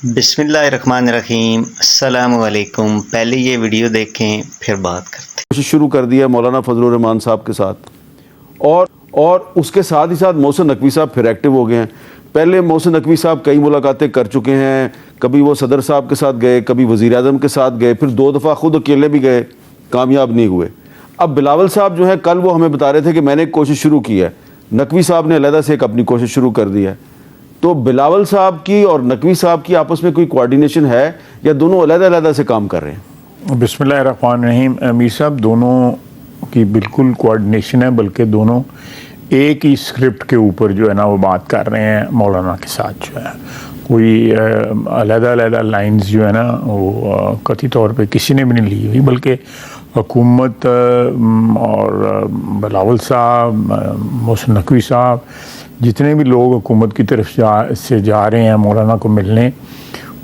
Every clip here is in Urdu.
بسم اللہ الرحمن الرحیم، السلام علیکم۔ پہلے یہ ویڈیو دیکھیں پھر بات کرتے ہیں۔ کوشش شروع کر دی ہے مولانا فضل الرحمان صاحب کے ساتھ، اور اس کے ساتھ ہی ساتھ محسن نقوی صاحب پھر ایکٹیو ہو گئے ہیں۔ پہلے محسن نقوی صاحب کئی ملاقاتیں کر چکے ہیں، کبھی وہ صدر صاحب کے ساتھ گئے، کبھی وزیر اعظم کے ساتھ گئے، پھر 2 دفعہ خود اکیلے بھی گئے، کامیاب نہیں ہوئے۔ اب بلاول صاحب جو ہے کل وہ ہمیں بتا رہے تھے کہ میں نے ایک کوشش شروع کی ہے، نقوی صاحب نے علیحدہ سے ایک اپنی کوشش شروع کر دی ہے۔ تو بلاول صاحب کی اور نقوی صاحب کی آپس میں کوئی کوارڈینیشن ہے یا دونوں علیحدہ علیحدہ سے کام کر رہے ہیں؟ بسم اللہ الرحمن الرحیم۔ امیر صاحب دونوں کی بالکل کوارڈینیشن ہے، بلکہ دونوں ایک ہی اسکرپٹ کے اوپر جو ہے نا وہ بات کر رہے ہیں مولانا کے ساتھ جو ہے۔ کوئی علیحدہ علیحدہ لائنز جو ہے نا وہ قطعی طور پہ کسی نے بھی نہیں لی ہوئی، بلکہ حکومت اور بلاول صاحب، محسن نقوی صاحب، جتنے بھی لوگ حکومت کی طرف سے جا رہے ہیں مولانا کو ملنے،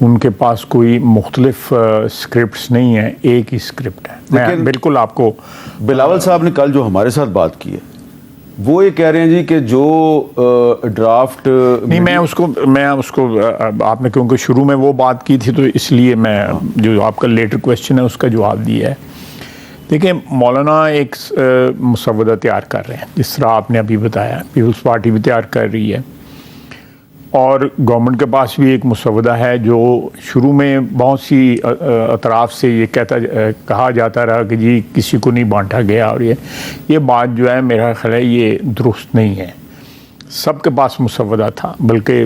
ان کے پاس کوئی مختلف اسکرپٹس نہیں ہیں، ایک ہی اسکرپٹ ہے۔ میں بالکل آپ کو بلاول صاحب نے کل جو ہمارے ساتھ بات کی ہے وہ یہ کہہ رہے ہیں جی کہ جو ڈرافٹ نہیں، میں اس کو آپ نے کیونکہ شروع میں وہ بات کی تھی تو اس لیے میں جو آپ کا لیٹر کویسچن ہے اس کا جواب دیا ہے۔ دیکھیں، مولانا ایک مسودہ تیار کر رہے ہیں، جس طرح آپ نے ابھی بتایا، پیپلز پارٹی بھی تیار کر رہی ہے، اور گورنمنٹ کے پاس بھی ایک مسودہ ہے جو شروع میں بہت سی اطراف سے یہ کہا جاتا رہا کہ جی کسی کو نہیں بانٹا گیا، اور یہ بات جو ہے میرا خیال ہے یہ درست نہیں ہے۔ سب کے پاس مسودہ تھا، بلکہ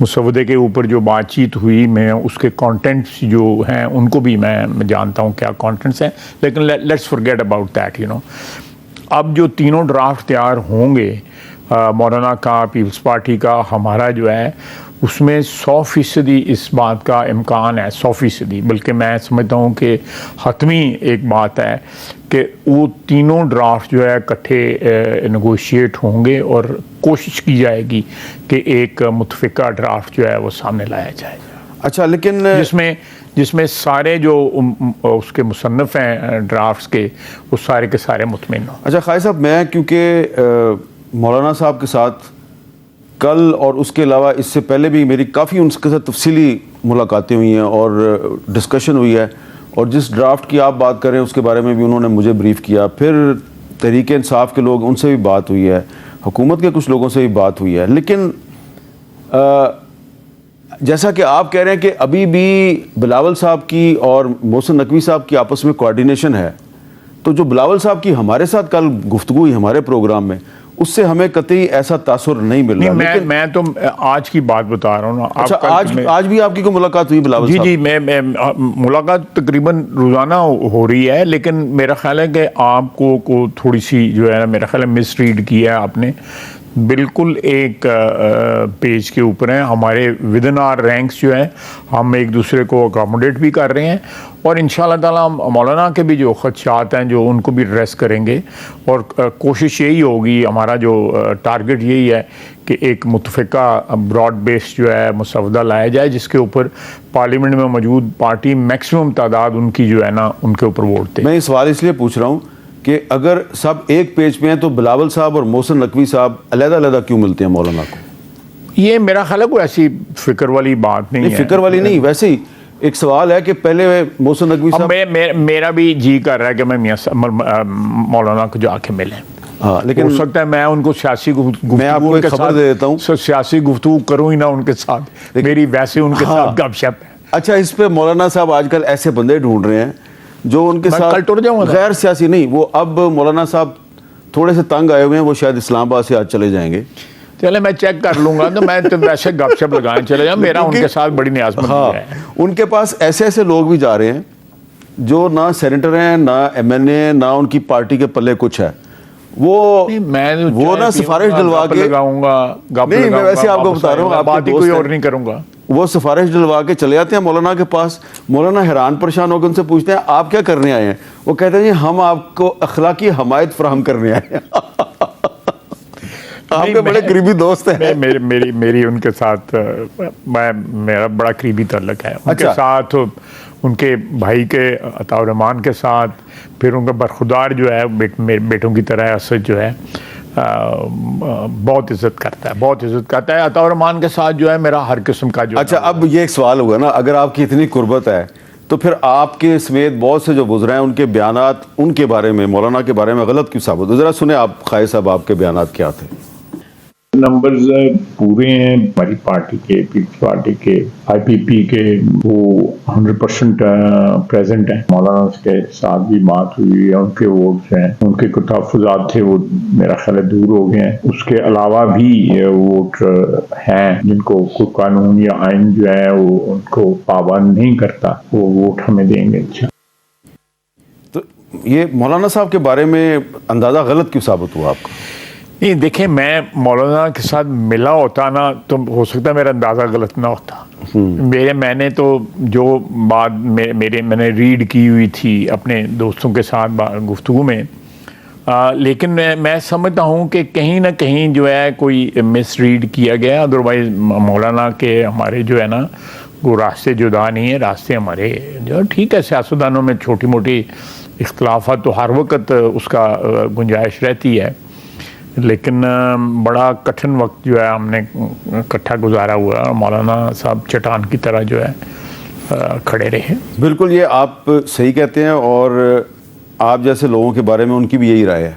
مسودے کے اوپر جو بات چیت ہوئی، میں اس کے کانٹینٹس جو ہیں ان کو بھی میں جانتا ہوں کیا کانٹینٹس ہیں، لیکن لیٹس فارگیٹ اباؤٹ دیٹ اب جو تینوں ڈرافٹ تیار ہوں گے، مولانا کا، پیپلز پارٹی کا، ہمارا جو ہے، اس میں 100% اس بات کا امکان ہے، 100%، بلکہ میں سمجھتا ہوں کہ حتمی ایک بات ہے کہ وہ تینوں ڈرافٹ جو ہے اکٹھے نیگوشیٹ ہوں گے اور کوشش کی جائے گی کہ ایک متفقہ ڈرافٹ جو ہے وہ سامنے لایا جائے۔ اچھا، لیکن جس میں سارے جو اس کے مصنف ہیں ڈرافٹس کے، وہ سارے کے سارے مطمئن ہوں۔ اچھا خالد صاحب، میں کیونکہ مولانا صاحب کے ساتھ کل اور اس کے علاوہ اس سے پہلے بھی میری کافی ان کے ساتھ تفصیلی ملاقاتیں ہوئی ہیں اور ڈسکشن ہوئی ہے، اور جس ڈرافٹ کی آپ بات کر رہے ہیں اس کے بارے میں بھی انہوں نے مجھے بریف کیا، پھر تحریک انصاف کے لوگ، ان سے بھی بات ہوئی ہے، حکومت کے کچھ لوگوں سے بھی بات ہوئی ہے، لیکن جیسا کہ آپ کہہ رہے ہیں کہ ابھی بھی بلاول صاحب کی اور محسن نقوی صاحب کی آپس میں کوارڈینیشن ہے، تو جو بلاول صاحب کی ہمارے ساتھ کل گفتگو ہوئی ہمارے پروگرام میں، اس سے ہمیں قطعی ایسا تاثر نہیں مل رہا۔ میں تو آج کی بات بتا رہا ہوں نا۔ اچھا، آج بھی آپ کی کوئی ملاقات ہوئی بلاول صاحب؟ جی، میں ملاقات تقریباً روزانہ ہو رہی ہے، لیکن میرا خیال ہے کہ آپ کو تھوڑی سی جو ہے میرا خیال ہے مس ریڈ کیا ہے آپ نے۔ بالکل ایک پیج کے اوپر ہیں، ہمارے ود ان آر رینکس جو ہیں، ہم ایک دوسرے کو اکاموڈیٹ بھی کر رہے ہیں، اور انشاءاللہ تعالیٰ مولانا کے بھی جو خدشات ہیں جو ان کو بھی ایڈریس کریں گے، اور کوشش یہی ہوگی، ہمارا جو ٹارگٹ یہی ہے کہ ایک متفقہ براڈ بیس جو ہے مسودہ لایا جائے، جس کے اوپر پارلیمنٹ میں موجود پارٹی میکسیمم تعداد ان کی جو ہے نا ان کے اوپر ووٹ دے۔ میں یہ سوال اس لیے پوچھ رہا ہوں کہ اگر سب ایک پیج پہ ہیں تو بلاول صاحب اور محسن نقوی صاحب علیحدہ علیحدہ کیوں ملتے ہیں مولانا کو؟ یہ میرا خیال ہے کوئی ایسی فکر والی بات نہیں ہے۔ فکر والی نہیں، ویسے ہی ایک سوال ہے کہ پہلے محسن نقوی صاحب، میرا بھی جی کر رہا ہے کہ میں مولانا کو جا کے ملیں، لیکن ہو سکتا ہے میں ان کو سیاسی گفتگو کے ساتھ سیاسی گفتگو کروں ہی نہ ان کے ساتھ، میری ویسے ان کے ساتھ گپ شپ ہے۔ اچھا، اس پہ مولانا صاحب آج کل ایسے بندے ڈھونڈ رہے ہیں جو ان کے ساتھ غیر سیاسی نہیں، وہ اب مولانا صاحب تھوڑے سے تنگ آئے ہوئے ہیں، وہ شاید اسلام آباد سے آج چلے جائیں گے۔ چلے میں چیک کر لوں گا، تو میں تو ویسے گپ شپ لگائیں چلے جاؤں، میرا ان کے ساتھ بڑی نیازمندی ہے۔ ان کے پاس ایسے لوگ بھی جا رہے ہیں جو نہ سینیٹر ہیں، نہ ایم این اے، نہ ان کی پارٹی کے پلے کچھ ہے، وہ نہ سفارش دلوا کے لگاؤں گا، نہیں، میں ویسے آپ کو بتا رہا ہوں، بات ہی کوئی اور نہیں کروں گا، وہ سفارش دلوا کے چلے جاتے ہیں مولانا کے پاس۔ مولانا حیران پریشان ہو کے ان سے پوچھتے ہیں آپ کیا کرنے آئے ہیں؟ وہ کہتے ہیں جی ہم آپ کو اخلاقی حمایت فراہم کرنے آئے ہیں۔ آپ کے بڑے قریبی دوست ہیں۔ میری ان کے ساتھ میرا بڑا قریبی تعلق ہے ان کے ساتھ، ان کے بھائی کے عطا الرحمان کے ساتھ، پھر ان کا برخدار جو ہے بیٹوں کی طرح اسد جو ہے، بہت عزت کرتا ہے عطا الرحمان کے ساتھ جو ہے میرا ہر قسم کا جو اچھا اب یہ ایک سوال ہوگا نا، اگر آپ کی اتنی قربت ہے تو پھر آپ کے سمیت بہت سے جو گزرے ہیں ان کے بیانات ان کے بارے میں، مولانا کے بارے میں غلط کیوں ثابت ہو؟ ذرا سنیں آپ قائد صاحب، آپ کے بیانات کیا تھے؟ نمبرز پورے ہیں ہماری پارٹی کے، پیپلز پارٹی کے، آئی پی پی کے، وہ 100% پریزنٹ ہیں۔ مولانا کے ساتھ بھی بات ہوئی ہے، ان کے ووٹس ہیں، ان کے کچھ تحفظات تھے وہ میرا خیال ہے دور ہو گئے ہیں۔ اس کے علاوہ بھی ووٹ ہیں جن کو کوئی قانون یا آئین جو ہے وہ ان کو پابند نہیں کرتا، وہ ووٹ ہمیں دیں گے۔ تو یہ مولانا صاحب کے بارے میں اندازہ غلط کیوں ثابت ہوا آپ کا؟ نہیں دیکھیں، میں مولانا کے ساتھ ملا ہوتا نا تو ہو سکتا ہے میرا اندازہ غلط نہ ہوتا۔ میں نے تو جو بات میں نے ریڈ کی ہوئی تھی اپنے دوستوں کے ساتھ گفتگو میں، لیکن میں سمجھتا ہوں کہ کہیں نہ کہیں جو ہے کوئی مس ریڈ کیا گیا، ادروائز مولانا کے ہمارے جو ہے نا وہ راستے جدا نہیں ہیں، راستے ہمارے جو ٹھیک ہے، سیاستدانوں میں چھوٹی موٹی اختلافات تو ہر وقت اس کا گنجائش رہتی ہے، لیکن بڑا کٹھن وقت جو ہے ہم نے اکٹھا گزارا ہوا ہے، مولانا صاحب چٹان کی طرح جو ہے کھڑے رہے۔ بالکل، یہ آپ صحیح کہتے ہیں، اور آپ جیسے لوگوں کے بارے میں ان کی بھی یہی رائے ہے،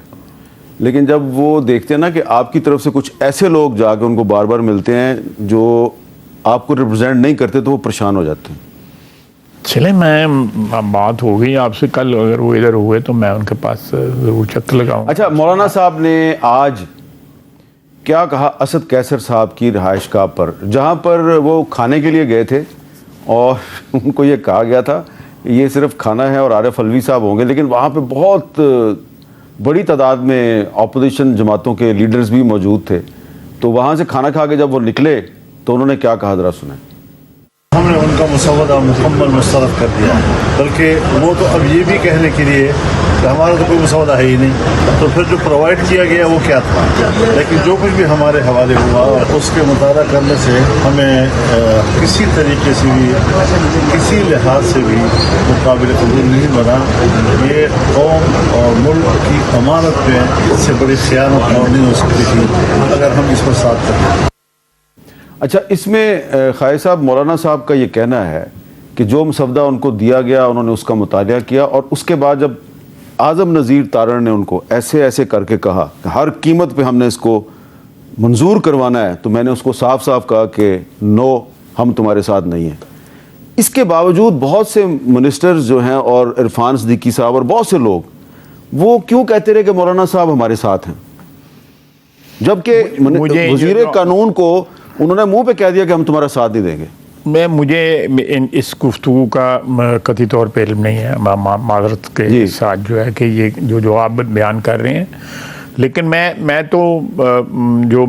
لیکن جب وہ دیکھتے ہیں نا کہ آپ کی طرف سے کچھ ایسے لوگ جا کے ان کو بار بار ملتے ہیں جو آپ کو ریپرزینٹ نہیں کرتے تو وہ پریشان ہو جاتے ہیں۔ چلیں، میں بات ہو گئی آپ سے، کل اگر وہ ادھر ہوئے تو میں ان کے پاس ضرور چکر لگاؤں۔ اچھا، مولانا صاحب نے آج کیا کہا اسد کیسر صاحب کی رہائش گاہ پر، جہاں پر وہ کھانے کے لیے گئے تھے اور ان کو یہ کہا گیا تھا یہ صرف کھانا ہے اور عارف الوی صاحب ہوں گے، لیکن وہاں پہ بہت بڑی تعداد میں اپوزیشن جماعتوں کے لیڈرز بھی موجود تھے، تو وہاں سے کھانا کھا کے جب وہ نکلے تو انہوں نے کیا کہا، ذرا سنیں۔ ہم نے ان کا مسودہ مکمل مسترد کر دیا، بلکہ وہ تو اب یہ بھی کہنے کے لیے کہ ہمارا تو کوئی مسودہ ہے ہی نہیں، تو پھر جو پرووائڈ کیا گیا وہ کیا تھا؟ لیکن جو کچھ بھی ہمارے حوالے ہوا اس کے مطالعہ کرنے سے ہمیں کسی طریقے سے بھی کسی لحاظ سے بھی قابل قبول نہیں بنا۔ یہ قوم اور ملک کی امانت پہ اس سے بڑی خیانت اور نہیں ہو سکتی تھی اگر ہم اس پر ساتھ کرتے۔ اچھا، اس میں قائد صاحب مولانا صاحب کا یہ کہنا ہے کہ جو مسودہ ان کو دیا گیا انہوں نے اس کا مطالعہ کیا، اور اس کے بعد جب اعظم نذیر تارڑ نے ان کو ایسے ایسے کر کے کہا کہ ہر قیمت پہ ہم نے اس کو منظور کروانا ہے، تو میں نے اس کو صاف صاف کہا کہ نو، ہم تمہارے ساتھ نہیں ہیں۔ اس کے باوجود بہت سے منسٹرز جو ہیں اور عرفان صدیقی صاحب اور بہت سے لوگ وہ کیوں کہتے رہے کہ مولانا صاحب ہمارے ساتھ ہیں، جبکہ وزیر قانون کو انہوں نے منہ پہ کہہ دیا کہ ہم تمہارا ساتھ نہیں دیں گے۔ مجھے اس گفتگو کا قطعی طور پہ علم نہیں ہے، معذرت کے ساتھ جو ہے کہ یہ جو آپ بیان کر رہے ہیں، لیکن میں تو جو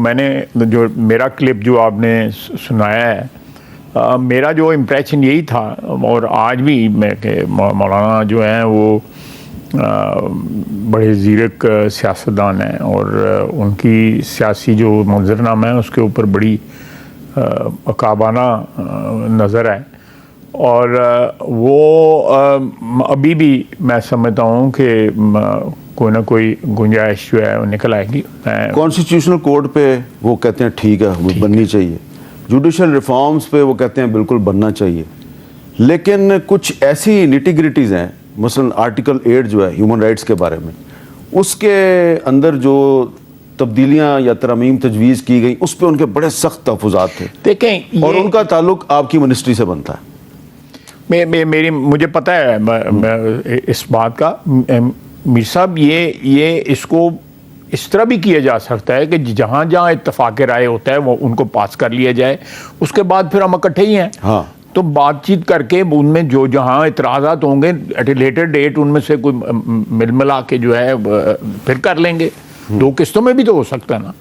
میرا کلپ جو آپ نے سنایا ہے، میرا جو امپریشن یہی تھا، اور آج بھی میں کہ مولانا جو ہیں وہ بڑے زیرک سیاستدان ہیں، اور ان کی سیاسی جو منظرنامہ ہے اس کے اوپر بڑی عقابانہ نظر ہے، اور وہ ابھی بھی میں سمجھتا ہوں کہ کوئی نہ کوئی گنجائش جو ہے وہ نکل آئے گی۔ کانسٹیٹیوشنل کوڈ پہ وہ کہتے ہیں ٹھیک ہے وہ بننی چاہیے، جوڈیشل ریفارمز پہ وہ کہتے ہیں بالکل بننا چاہیے، لیکن کچھ ایسی نیٹی گریٹیز ہیں، مثلا آرٹیکل 8 جو ہے ہیومن رائٹس کے بارے میں، اس کے اندر جو تبدیلیاں یا ترامیم تجویز کی گئی اس پہ ان کے بڑے سخت تحفظات تھے، دیکھیں، اور ان کا تعلق آپ کی منسٹری سے بنتا ہے۔ مجھے پتہ ہے اس بات کا، میر صاحب، یہ اس کو اس طرح بھی کیا جا سکتا ہے کہ جہاں جہاں اتفاق رائے ہوتا ہے وہ ان کو پاس کر لیا جائے، اس کے بعد پھر ہم اکٹھے ہی ہیں، ہاں، تو بات چیت کر کے ان میں جو جہاں اعتراضات ہوں گے ایٹ اے لیٹر ڈیٹ ان میں سے کوئی مل ملا کے جو ہے پھر کر لیں گے، 2 قسطوں میں بھی تو ہو سکتا ہے نا۔